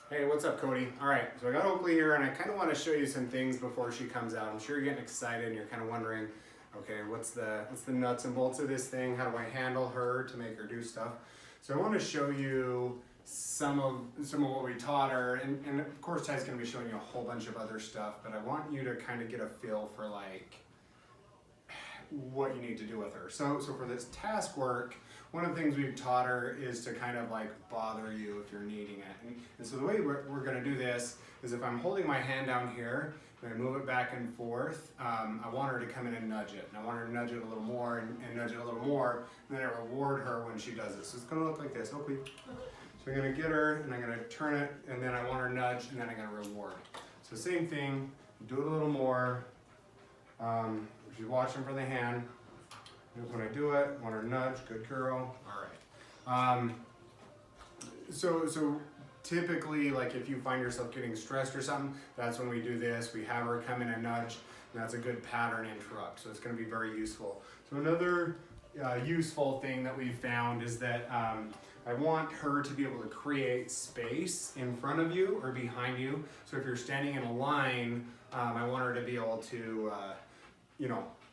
Hey, what's up, Cody? All right, so I got Oaklee here, and I kind of want to show you some things before she comes out. I'm sure you're getting excited, and you're kind of wondering, okay, what's the nuts and bolts of this thing? How do I handle her to make her do stuff? So I want to show you some of what we taught her, and of course, Ty's going to be showing you a whole bunch of other stuff, but I want you to kind of get a feel for like what you need to do with her. So for this task work, one of the things we've taught her is to kind of like bother you if you're needing it. And so the way we're gonna do this is if I'm holding my hand down here and I move it back and forth, I want her to come in and nudge it. And I want her to nudge it a little more and nudge it a little more, and then I reward her when she does it. So it's gonna look like this, hopefully. So I'm gonna get her and I'm gonna turn it, and then I want her nudge, and then I'm gonna reward. So same thing, do it a little more. She's watching for the hand. When I do it, want her to nudge, good girl. All right. So typically, like if you find yourself getting stressed or something, that's when we do this. We have her come in and nudge, and that's a good pattern interrupt. So it's going to be very useful. So another useful thing that we found is that I want her to be able to create space in front of you or behind you. So if you're standing in a line, I want her to be able to,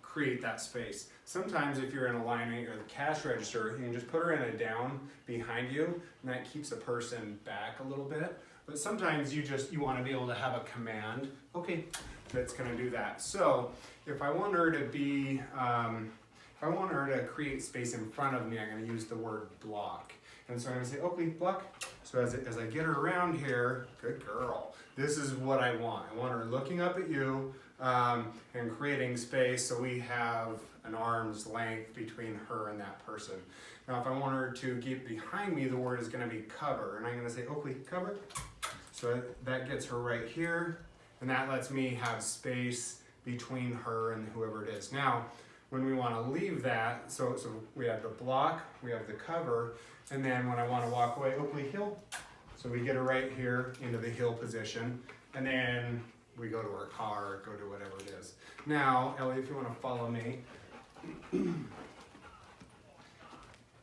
create that space. Sometimes if you're in a line or the cash register, you can just put her in a down behind you, and that keeps a person back a little bit. But sometimes you want to be able to have a command, okay, that's going to do that. So if I want her to be, if I want her to create space in front of me, I'm going to use the word block. And so I'm going to say, okay, block. So as I get her around here, good girl, this is what I want. I want her looking up at you and creating space so we have an arm's length between her and that person. Now if I want her to get behind me, the word is going to be cover. And I'm going to say, Oaklee, cover. So that gets her right here, and that lets me have space between her and whoever it is. Now, when we want to leave that, so we have the block, we have the cover, and then when I want to walk away, Oaklee, heel. So we get her right here into the heel position, and then we go to our car, go to whatever it is. Now, Ellie, if you want to follow me.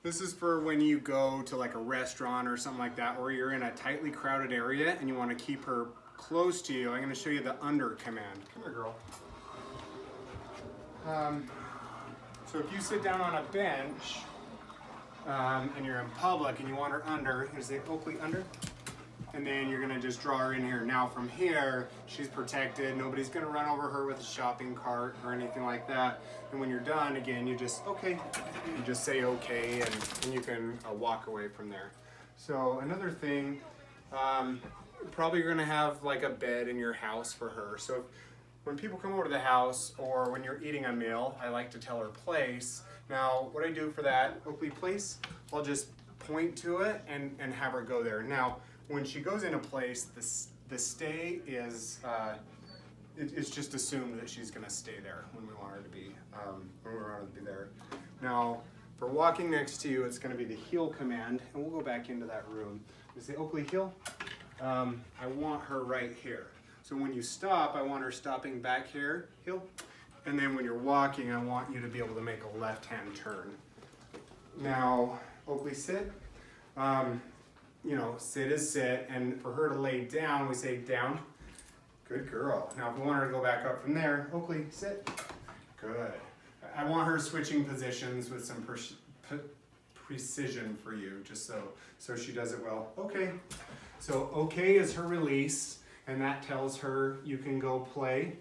This is for when you go to like a restaurant or something like that, or you're in a tightly crowded area and you want to keep her close to you. I'm going to show you the under command. Come here, girl. So if you sit down on a bench and you're in public and you want her under, you're going to say Oaklee under. And then you're going to just draw her in here. Now from here, she's protected. Nobody's going to run over her with a shopping cart or anything like that. And when you're done, again, you just, okay. You just say okay, and you can walk away from there. So another thing, probably you're going to have like a bed in your house for her. So when people come over to the house or when you're eating a meal, I like to tell her place. Now, what I do for that, Oaklee place, I'll just point to it and have her go there. Now, when she goes in a place, the stay is, it's just assumed that she's gonna stay there when we want her to be, there. Now, for walking next to you, it's gonna be the heel command, and we'll go back into that room. We say, Oaklee, heel. I want her right here. So when you stop, I want her stopping back here, heel. And then when you're walking, I want you to be able to make a left-hand turn. Now, Oaklee, sit. Sit is sit, and for her to lay down, we say down. Good girl. Now, if we want her to go back up from there, Oaklee, sit. Good. I want her switching positions with some precision for you, just so she does it well. Okay. So, okay is her release, and that tells her you can go play.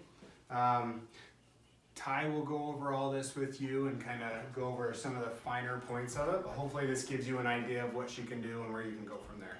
Ty will go over all this with you and kind of go over some of the finer points of it, but hopefully this gives you an idea of what she can do and where you can go from there.